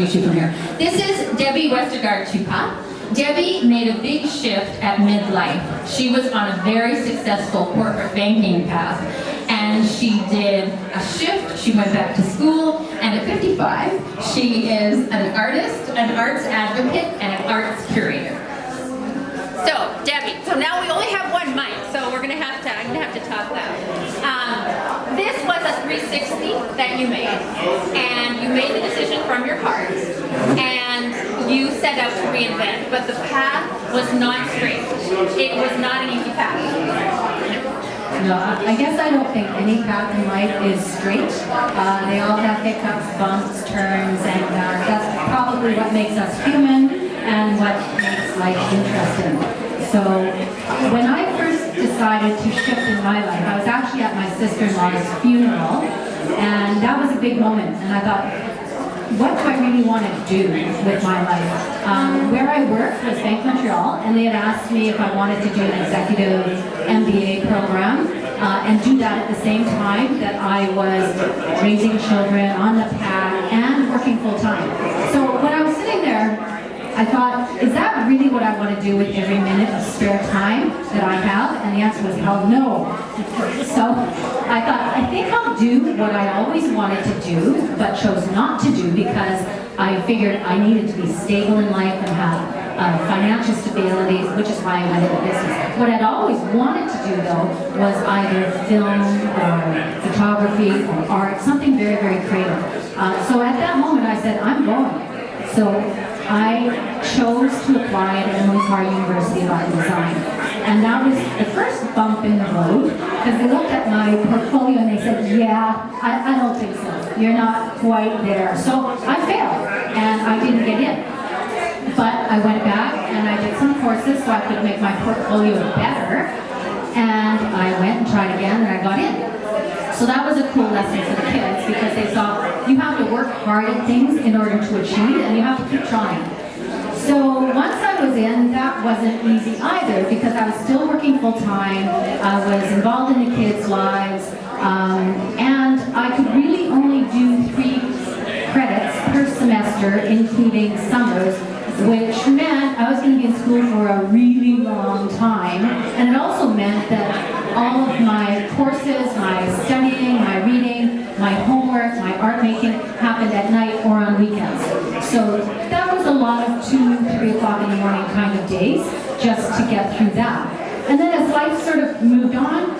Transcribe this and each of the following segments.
introduce you from here. This is Debbie Westergaard-Chupa. Debbie made a big shift at midlife. She was on a very successful corporate banking path, and she did a shift. She went back to school, and at 55, she is an artist, an arts advocate, and an arts curator. So, Debbie, so now we only have one mic, so I'm gonna have to talk loud. This was a 360 that you made, and you made the decision from your heart, and you set out to reinvent, but the path was not straight. It was not an easy path. No, I guess I don't think any path in life is straight. They all have hiccups, bumps, turns, and that's probably what makes us human and what makes life interesting. So when I first decided to shift in my life, I was actually at my sister-in-law's funeral, and that was a big moment. And I thought, what do I really want to do with my life? Where I worked was Bank Montreal, and they had asked me if I wanted to do an executive MBA program and do that at the same time that I was raising children on the path and working full-time. So when I was sitting there, I thought, is that really what I want to do with every minute of spare time that I have? And the answer was, hell no. So I thought, I think I'll do what I always wanted to do, but chose not to do because I figured I needed to be stable in life and have financial stability, which is why I went into business. What I'd always wanted to do, though, was either film or photography or art, something very, very creative. So at that moment, I said, I'm going. So I chose to apply at Emily Carr University of Art and Design. And that was the first bump in the road, because they looked at my portfolio and they said, yeah, I don't think so. You're not quite there. So I failed, and I didn't get in. But I went back and I did some courses so I could make my portfolio better. And I went and tried again, and I got in. So that was a cool lesson for the kids, because they saw you have to work hard at things in order to achieve, and you have to keep trying. So once I was in, that wasn't easy either, because I was still working full-time, I was involved in the kids' lives, and I could really only do 3 credits per semester, including summers, which meant I was going to be in school for a really long time, and it also meant that all of my courses, my studying, my reading, my homework, my art making happened at night or on weekends. So that was a lot of 2, 3 o'clock in the morning kind of days just to get through that. And then as life sort of moved on,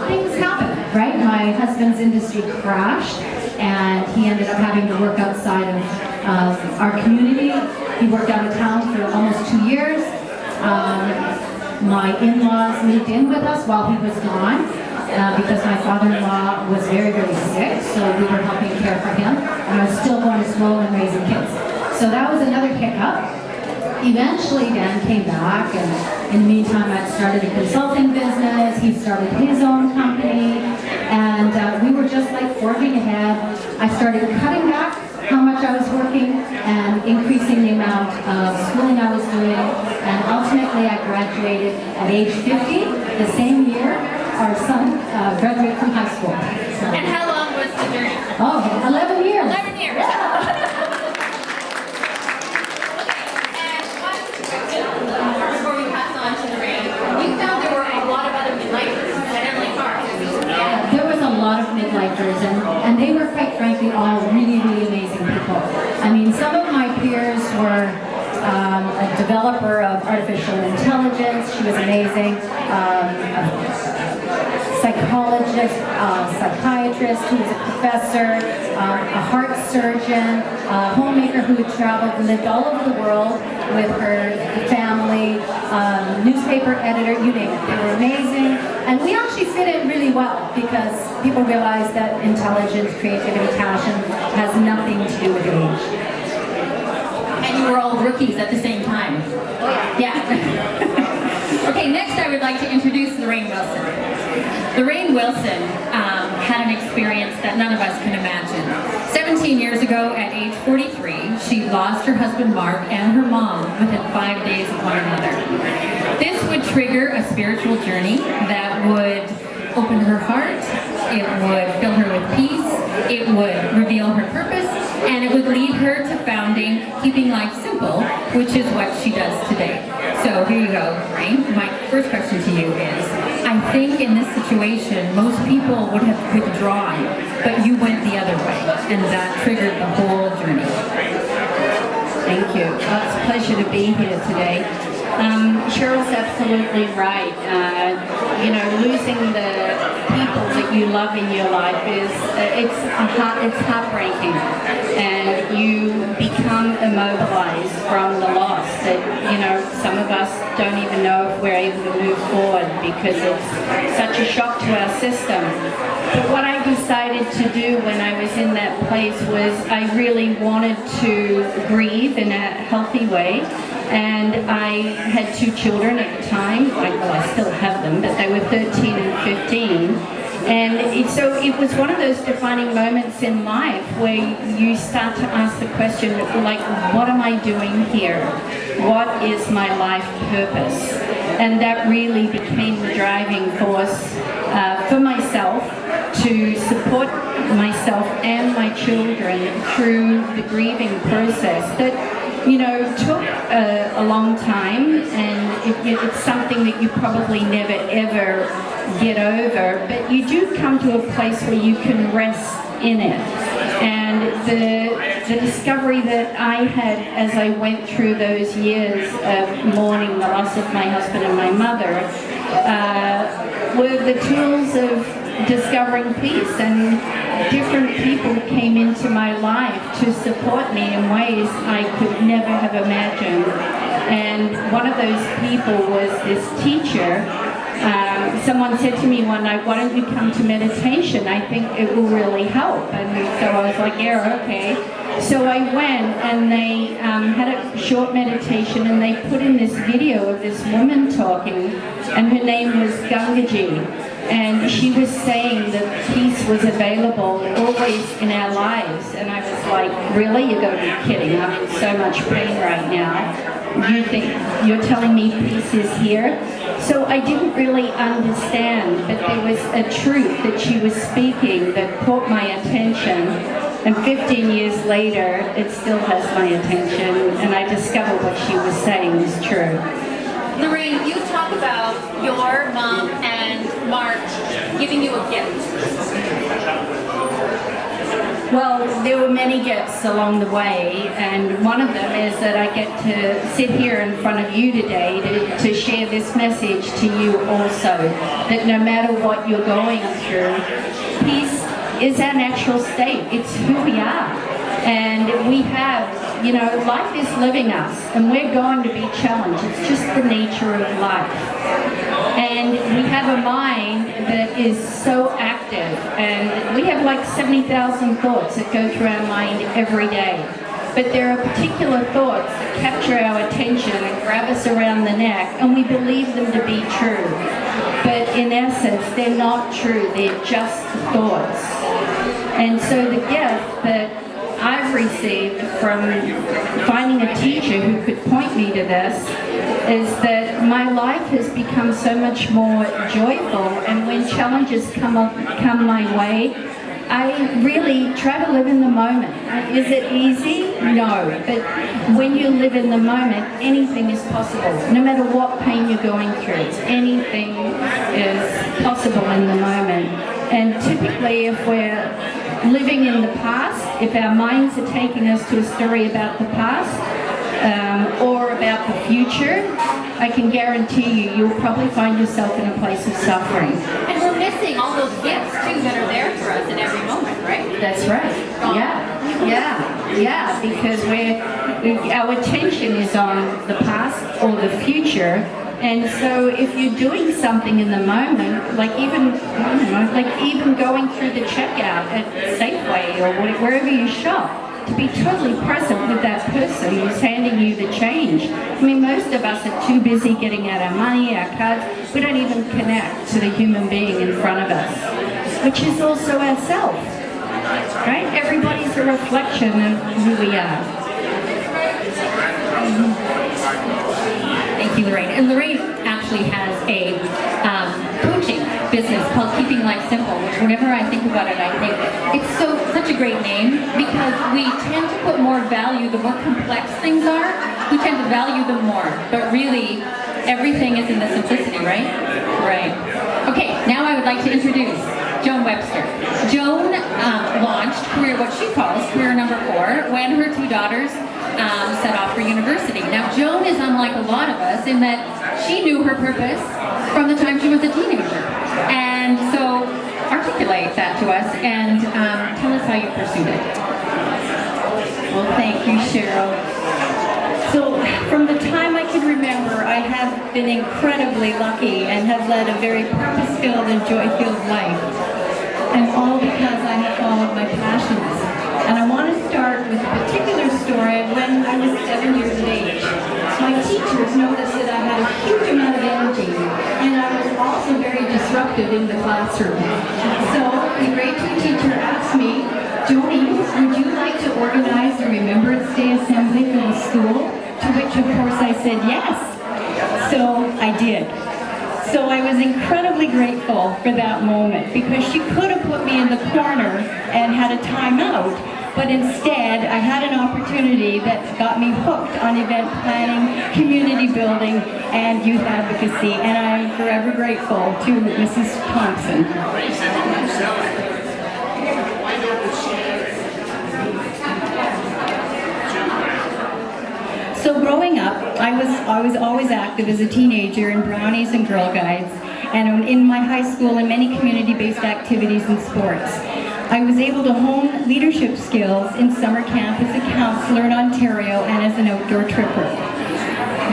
things happened, right? My husband's industry crashed, and he ended up having to work outside of our community. He worked out of town for almost 2 years. My in-laws moved in with us while he was gone because my father-in-law was very, very sick, so we were helping care for him. And I was still going to school and raising kids. So that was another hiccup. Eventually, Dan came back, and in the meantime, I started a consulting business. He started his own company, and we were just like forging ahead. I started cutting back how much I was working and increasing the amount of schooling I was doing, and ultimately I graduated at age 50, the same year our son graduated from high school. So, And how long was the journey? oh, 11 years. 11 years. Yeah. Before we pass on to the rain, we found there were a lot of other midlifers at Emily Carr. Yeah, there was a lot of midlifers, and they were, quite frankly, all really, really amazing people. I mean, some of my peers were a developer of artificial intelligence. She was amazing. A psychologist, psychiatrist who was a professor, a heart surgeon, a homemaker who had traveled and lived all over the world with her family, newspaper editor, you name it. They were amazing. And we actually fit in really well because people realize that intelligence, creativity, passion has nothing to do with age. And you were all rookies at the same time. Yeah. Okay, next I would like to introduce Lorraine Wilson. Lorraine Wilson had an experience that none of us can imagine. 17 years ago, at age 43, she lost her husband Mark and her mom within 5 days of one another. This would trigger a spiritual journey that would open her heart, it would fill her with peace, it would reveal her purpose, and it would lead her to founding Keeping Life Simple, which is what she does today. So here you go, Lorraine. My first question to you is, I think in this situation, most people would have withdrawn, but you went the other way, and that triggered the whole journey. Thank you. Well, it's a pleasure to be here today. Cheryl's absolutely right. Losing the people that you love in your life it's heartbreaking, and you become immobilized from the loss. That some of us don't even know if we're able to move forward because it's such a shock to our system. But what I decided to do when I was in that place was I really wanted to grieve in a healthy way. And I had 2 children at the time. Well, I still have them, but they were 13 and 15. And so it was one of those defining moments in life where you start to ask the question, like, what am I doing here? What is my life purpose? And that really became the driving force for myself to support myself and my children through the grieving process that took a long time, and it's something that you probably never ever get over, but you do come to a place where you can rest in it. And the discovery that I had as I went through those years of mourning the loss of my husband and my mother were the tools of discovering peace, and different people came into my life to support me in ways I could never have imagined. And one of those people was this teacher. Someone said to me one night, why don't you come to meditation? I think it will really help. And so I was like, yeah, okay. So I went, and they had a short meditation, and they put in this video of this woman talking, and her name was Gangaji. And she was saying that peace was available always in our lives. And I was like, really? You're going to be kidding. I'm in so much pain right now. You think you're telling me peace is here? So I didn't really understand, but there was a truth that she was speaking that caught my attention. And 15 years later, it still has my attention, and I discovered what she was saying was true. Lorraine, you talk about your mom and Mark giving you a gift. Well, there were many gifts along the way, and one of them is that I get to sit here in front of you today to share this message to you also, that no matter what you're going through, peace is our natural state. It's who we are. And we have, life is living us, and we're going to be challenged. It's just the nature of life. And we have a mind that is so active, and we have like 70,000 thoughts that go through our mind every day. But there are particular thoughts that capture our attention and grab us around the neck, and we believe them to be true. But in essence, they're not true. They're just thoughts. And so the gift that I've received from finding a teacher who could point me to this is that my life has become so much more joyful, and when challenges come my way, I really try to live in the moment. Is it easy? No. But when you live in the moment, anything is possible. No matter what pain you're going through, anything is possible in the moment. And typically, if we're living in the past, if our minds are taking us to a story about the past or about the future, I can guarantee you'll probably find yourself in a place of suffering. And we're missing all those gifts, too, that are there for us in every moment, right? That's right. Yeah, because our attention is on the past or the future. And so if you're doing something in the moment, like even going through the checkout at Safeway or wherever you shop, to be totally present with that person who's handing you the change. I mean, most of us are too busy getting out our money, our cards. We don't even connect to the human being in front of us, which is also ourselves, right? Everybody's a reflection of who we are. Thank you, Lorraine. And Lorraine actually has a coaching business called Keeping Life Simple, which whenever I think about it, I think it's such a great name because we tend to put more value, the more complex things are, we tend to value them more. But really, everything is in the simplicity, right? Right. Okay, now I would like to introduce Joan Webster. Joan launched what she calls career number 4 when her 2 daughters set off for university. Now, Joan is unlike a lot of us in that she knew her purpose from the time she was a teenager. And so, articulate that to us and tell us how you pursued it. Well, thank you, Cheryl. So, from the time I can remember, I have been incredibly lucky and have led a very purpose-filled and joy-filled life. And all because I have followed my passions. And I want to start with a particular story of when I was 7 years of age. My teachers noticed that I had a huge amount of energy, and I was also very disruptive in the classroom. So the grade 2 teacher asked me, "Joni, would you like to organize the Remembrance Day Assembly for the school?" To which, of course, I said yes. So I did. So I was incredibly grateful for that moment because she could have put me in the corner and had a timeout, but instead I had an opportunity that got me hooked on event planning, community building, and youth advocacy, and I'm forever grateful to Mrs. Thompson. So growing up, I was always active as a teenager in brownies and Girl Guides, and in my high school and many community-based activities and sports. I was able to hone leadership skills in summer camp as a counselor in Ontario and as an outdoor tripper.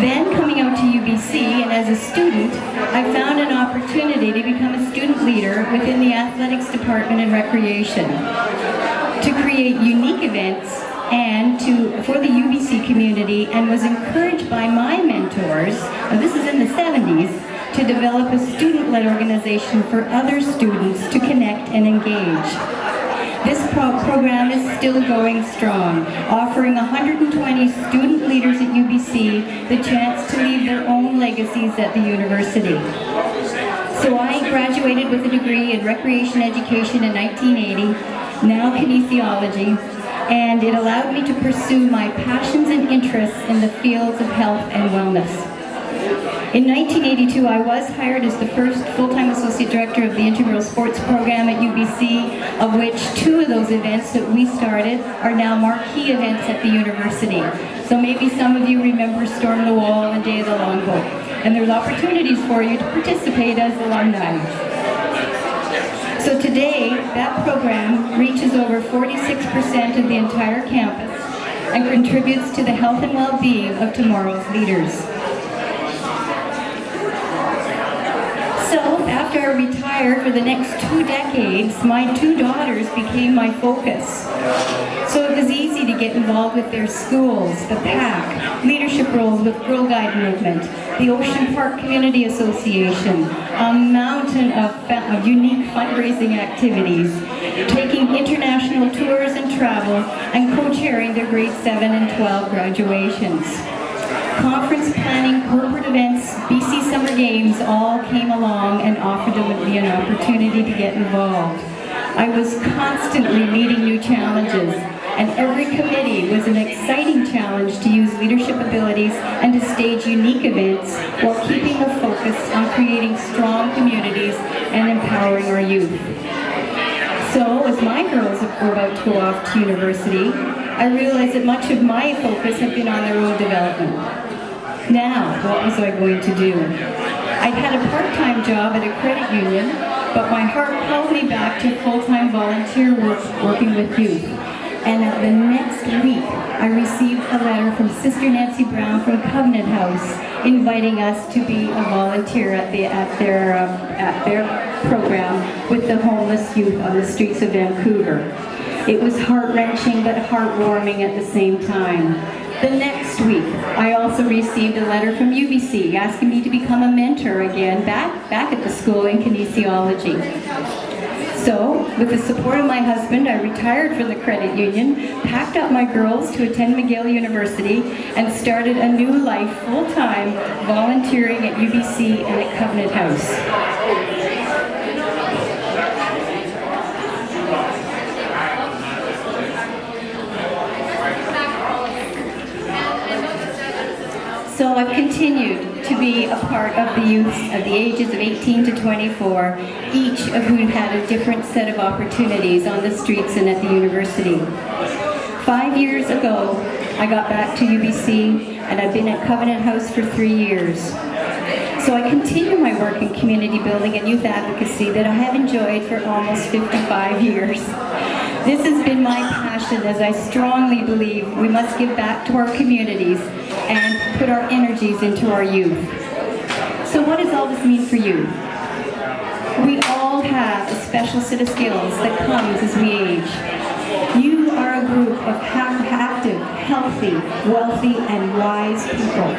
Then coming out to UBC and as a student, I found an opportunity to become a student leader within the athletics department and recreation, to create unique events and for the UBC community, and was encouraged by my mentors, and this is in the 70s, to develop a student-led organization for other students to connect and engage. This program is still going strong, offering 120 student leaders at UBC the chance to leave their own legacies at the university. So I graduated with a degree in recreation education in 1980, now kinesiology, and it allowed me to pursue my passions and interests in the fields of health and wellness. In 1982, I was hired as the first full-time associate director of the intramural sports program at UBC, of which 2 of those events that we started are now marquee events at the university. So maybe some of you remember Storm the Wall and Day of the Longboat, and there's opportunities for you to participate as alumni. So today, that program reaches over 46% of the entire campus and contributes to the health and well-being of tomorrow's leaders. So after I retired for the next 2 decades, my 2 daughters became my focus. So it was easy to get involved with their schools, the PAC, leadership roles with Girl Guide Movement, the Ocean Park Community Association, a mountain of unique fundraising activities, taking international tours and travel, and co-chairing their grade 7 and 12 graduations. Conference planning, corporate events, BC Summer Games all came along and offered me an opportunity to get involved. I was constantly meeting new challenges, and every committee was an exciting challenge to use leadership abilities and to stage unique events while keeping the focus on creating strong communities and empowering our youth. So, as my girls were about to go off to university, I realized that much of my focus had been on their own development. Now, what was I going to do? I'd had a part-time job at a credit union, but my heart called me back to full-time volunteer work working with youth. And the next week, I received a letter from Sister Nancy Brown from Covenant House inviting us to be a volunteer at their program with the homeless youth on the streets of Vancouver. It was heart-wrenching but heartwarming at the same time. The next week, I also received a letter from UBC asking me to become a mentor again back at the school in kinesiology. So, with the support of my husband, I retired from the credit union, packed up my girls to attend McGill University, and started a new life full-time volunteering at UBC and at Covenant House. So I've continued to be a part of the youth of the ages of 18 to 24, each of whom had a different set of opportunities on the streets and at the university. 5 years ago, I got back to UBC, and I've been at Covenant House for 3 years. So I continue my work in community building and youth advocacy that I have enjoyed for almost 55 years. This has been my passion, as I strongly believe we must give back to our communities and put our energies into our youth. So what does all this mean for you? We all have a special set of skills that comes as we age. You are a group of active, healthy, wealthy, and wise people.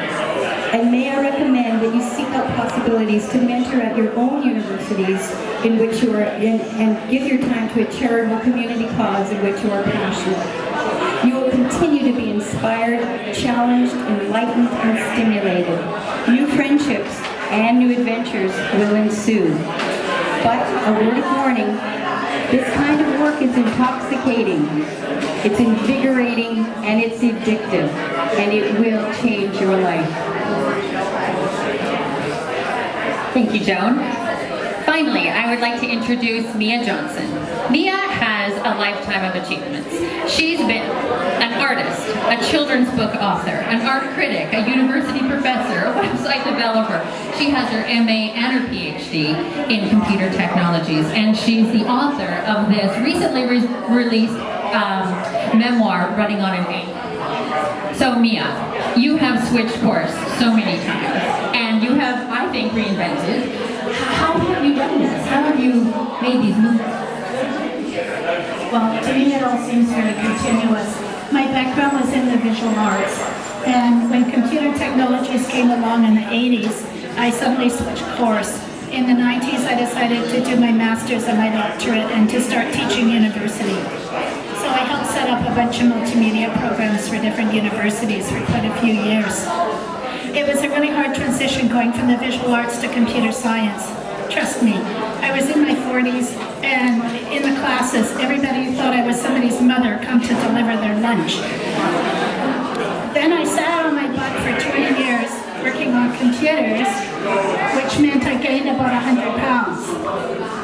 And may I recommend that you seek out possibilities to mentor at your own universities in which you are in, and give your time to a charitable community cause in which you are passionate. You will continue to be inspired, challenged, enlightened, and stimulated. New friendships and new adventures will ensue. But a word of warning, this kind of work is intoxicating, it's invigorating, and it's addictive, and it will change your life. Thank you, Joan. Finally, I would like to introduce Mia Johnson. Mia has a lifetime of achievements. She's been an artist, a children's book author, an art critic, a university professor, a website developer. She has her MA and her PhD in computer technologies, and she's the author of this recently released memoir, Running on an A. So Mia, you have switched course so many times, and you have, I think, reinvented. How have you done this? How have you made these moves? Well, to me it all seems very continuous. My background was in the visual arts, and when computer technologies came along in the 80s, I suddenly switched course. In the 90s, I decided to do my master's and my doctorate and to start teaching university. So I helped set up a bunch of multimedia programs for different universities for quite a few years. It was a really hard transition going from the visual arts to computer science. Trust me, I was in my 40s, and in the classes, everybody thought I was somebody's mother come to deliver their lunch. Then I sat on my butt for 20 years working on computers, which meant I gained about 100 pounds.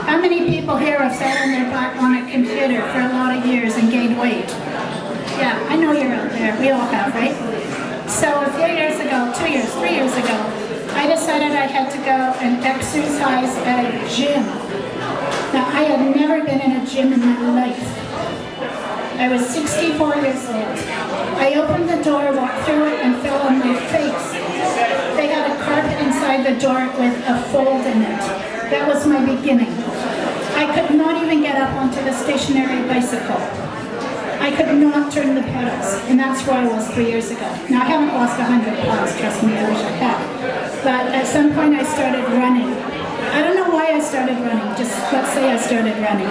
How many people here have sat on their butt on a computer for a lot of years and gained weight? Yeah, I know you're out there. We all have, right? So a few years ago, 2 years, 3 years ago, I decided I had to go and exercise at a gym. Now, I had never been in a gym in my life. I was 64 years old. I opened the door, walked through it, and fell on my face. They had a carpet inside the door with a fold in it. That was my beginning. I could not even get up onto the stationary bicycle. I could not turn the pedals, and that's where I was 3 years ago. Now, I haven't lost 100 pounds, trust me, I wish I had. But at some point, I started running. I don't know why I started running, just let's say I started running.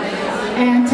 And